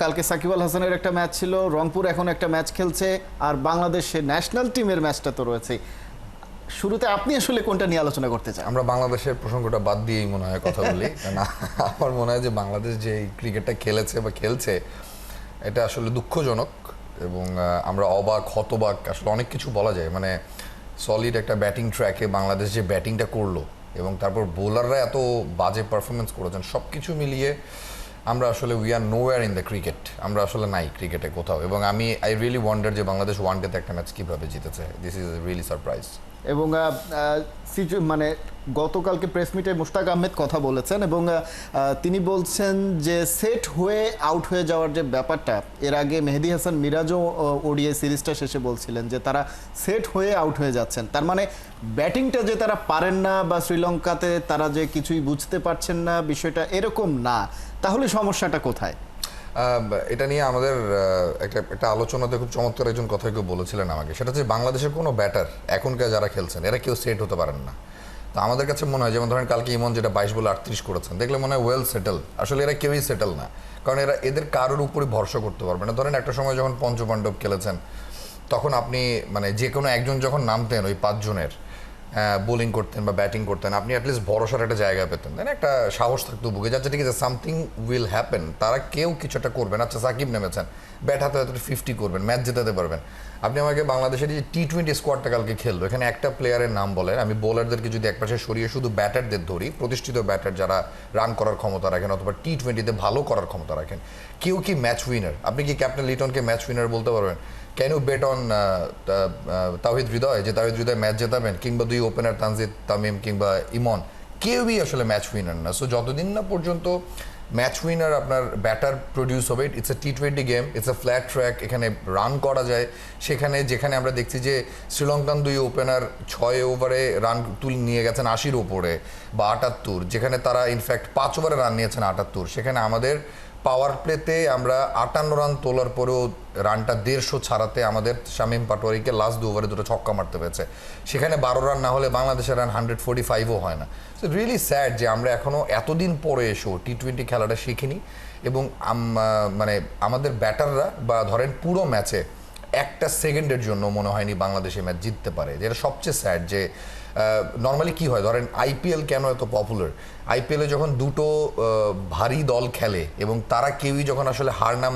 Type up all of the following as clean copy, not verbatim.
কালকে সাকিব আল হাসানের একটা ম্যাচ ছিল, রংপুর এখন একটা ম্যাচ খেলছে, আর বাংলাদেশের ন্যাশনাল টিমের ম্যাচটা তো রয়েছে। শুরুতে আপনি আসলে কোনটা নিয়ে আলোচনা করতে চান? আমরা বাংলাদেশের প্রসঙ্গটা বাদ দিয়েই মনে হয় কথা বলি, কারণ আমার মনে হয় যে বাংলাদেশ যে ক্রিকেটটা খেলেছে বা খেলছে এটা আসলে দুঃখজনক এবং আমরা অবাক হতবাক, আসলে অনেক কিছু বলা যায়। মানে সলিড একটা ব্যাটিং ট্র্যাকে বাংলাদেশ যে ব্যাটিংটা করলো এবং তারপর বোলাররা এত বাজে পারফরমেন্স করেছেন, সব কিছু মিলিয়ে আমরা আসলে we are nowhere in the cricket, আমরা আসলে নাই ক্রিকেটে কোথাও। এবং আই রিয়েলি ওয়ান্ডার যে বাংলাদেশ ওয়ানডেতে একটা ম্যাচ কীভাবে জিতেছে। This is really surprise. এবং মানে গতকালকে প্রেস মিটে মুশতাক আহমেদ কথা বলেছেন এবং তিনি বলছেন যে সেট হয়ে আউট হয়ে যাওয়ার যে ব্যাপারটা, এর আগে মেহেদী হাসান মিরাজও ওডিআই সিরিজটা শেষে বলছিলেন যে তারা সেট হয়ে আউট হয়ে যাচ্ছেন। তার মানে ব্যাটিংটা যে তারা পারেন না বা শ্রীলঙ্কাতে তারা যে কিছুই বুঝতে পারছেন না, বিষয়টা এরকম না। তাহলে সমস্যাটা কোথায়? এটা নিয়ে আমাদের একটা আলোচনাতে খুব চমৎকার একজন কথা কেউ বলেছিলেন আমাকে, সেটা হচ্ছে বাংলাদেশের কোনো ব্যাটার এখনকার যারা খেলছেন এরা কেউ সেট হতে পারেন না। তো আমাদের কাছে মনে হয়, যেমন ধরেন কালকে ইমন যেটা 22 বলে 38 করেছেন, দেখলে মনে হয় ওয়েল সেটেল। আসলে এরা কেউই সেটেল না, কারণ এদের কারোর উপরে ভরসা করতে পারবে না। ধরেন একটা সময় যখন পঞ্চপাণ্ডব খেলেছেন, তখন আপনি মানে যে কোনো একজন যখন নামতেন ওই 5 জনের বোলিং করতেন বা ব্যাটিং করতেন, আপনি অ্যাটলিস্ট ভরসার একটা জায়গা পেতেন, তাই না? একটা সাহস থাকতো বুকে, যাচ্ছে ঠিক আছে সামথিং উইল হ্যাপেন, তারা কেউ কিছু একটা করবেন। আচ্ছা সাকিব নেমেছেন, ব্যাট হাতে হাতে 50 করবেন, ম্যাচ জেতাতে পারবেন। আপনি আমাকে বাংলাদেশের যে টি-20 স্কোয়াডটা কালকে খেললো, এখানে একটা প্লেয়ারের নাম বলেন, আমি বোলারদেরকে যদি একপাশে সরিয়ে শুধু ব্যাটারদের ধরি, প্রতিষ্ঠিত ব্যাটার যারা রান করার ক্ষমতা রাখেন অথবা টি-20তে ভালো করার ক্ষমতা রাখেন, কেউ কি ম্যাচ উইনার? আপনি কি ক্যাপ্টেন লিটনকে ম্যাচ উইনার বলতে পারবেন? Can you bet on Towhid Hridoy যে তাওহিদ হৃদয় ম্যাচ জেতাবেন, কিংবা দুই ওপেনার তানজিদ তামিম কিংবা ইমন? কেউই আসলে ম্যাচ উইনার না। সো যতদিন না পর্যন্ত ম্যাচ উইনার আপনার ব্যাটার প্রডিউস হবে, ইটস এ টি-20 game, it's a flat track, এখানে রান করা যায়। যেখানে আমরা দেখছি যে শ্রীলঙ্কান দুই ওপেনার 6 ওভারে রান তুলে নিয়ে গেছেন 80-র উপরে বা 78, যেখানে তারা ইনফ্যাক্ট 5 ওভারে রান নিয়েছেন 78। সেখানে আমাদের পাওয়ার প্লেতে আমরা 58 রান তোলার পরেও রানটা 150 ছাড়াতে আমাদের শামীম পাটোয়ারিকে লাস্ট 2 ওভারে 2টো ছক্কা মারতে পেরেছে। সেখানে 12 রান না হলে বাংলাদেশের রান 145ও হয় না। সো রিয়েলি স্যাড যে আমরা এখনও এতদিন পরে এসেও টি-20 খেলাটা শিখিনি এবং মানে আমাদের ব্যাটাররা বা ধরেন পুরো ম্যাচে একটা সেকেন্ডের জন্য মনে হয়নি বাংলাদেশে ম্যাচ জিততে পারে, যেটা সবচেয়ে স্যাড। যে নর্মালি কি হয়, ধরেন আইপিএল কেন এত পপুলার? আইপিএলে যখন দুটো ভারী দল খেলে এবং তারা কেউই যখন আসলে হার না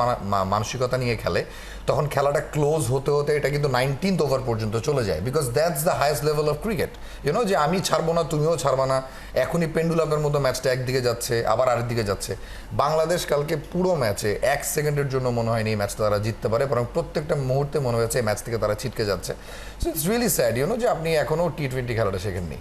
মানসিকতা নিয়ে খেলে, তখন খেলাটা ক্লোজ হতে হতে এটা কিন্তু 19th ওভার পর্যন্ত চলে যায়, because that's the highest level of cricket. You know, যে আমি ছাড়বো না তুমিও ছাড়বা না, এখনই পেন্ডুলামের মতো ম্যাচটা একদিকে যাচ্ছে আবার আরেকদিকে যাচ্ছে। বাংলাদেশ কালকে পুরো ম্যাচে 1 সেকেন্ডের জন্য মনে হয়নি এই ম্যাচটা তারা জিততে পারে, বরং প্রত্যেকটা মুহূর্তে মনে হয়েছে এই ম্যাচ থেকে তারা ছিটকে যাচ্ছে। So it's really sad, you know, যে আপনি এখনও টি-20 খেলাটা শেখেননি।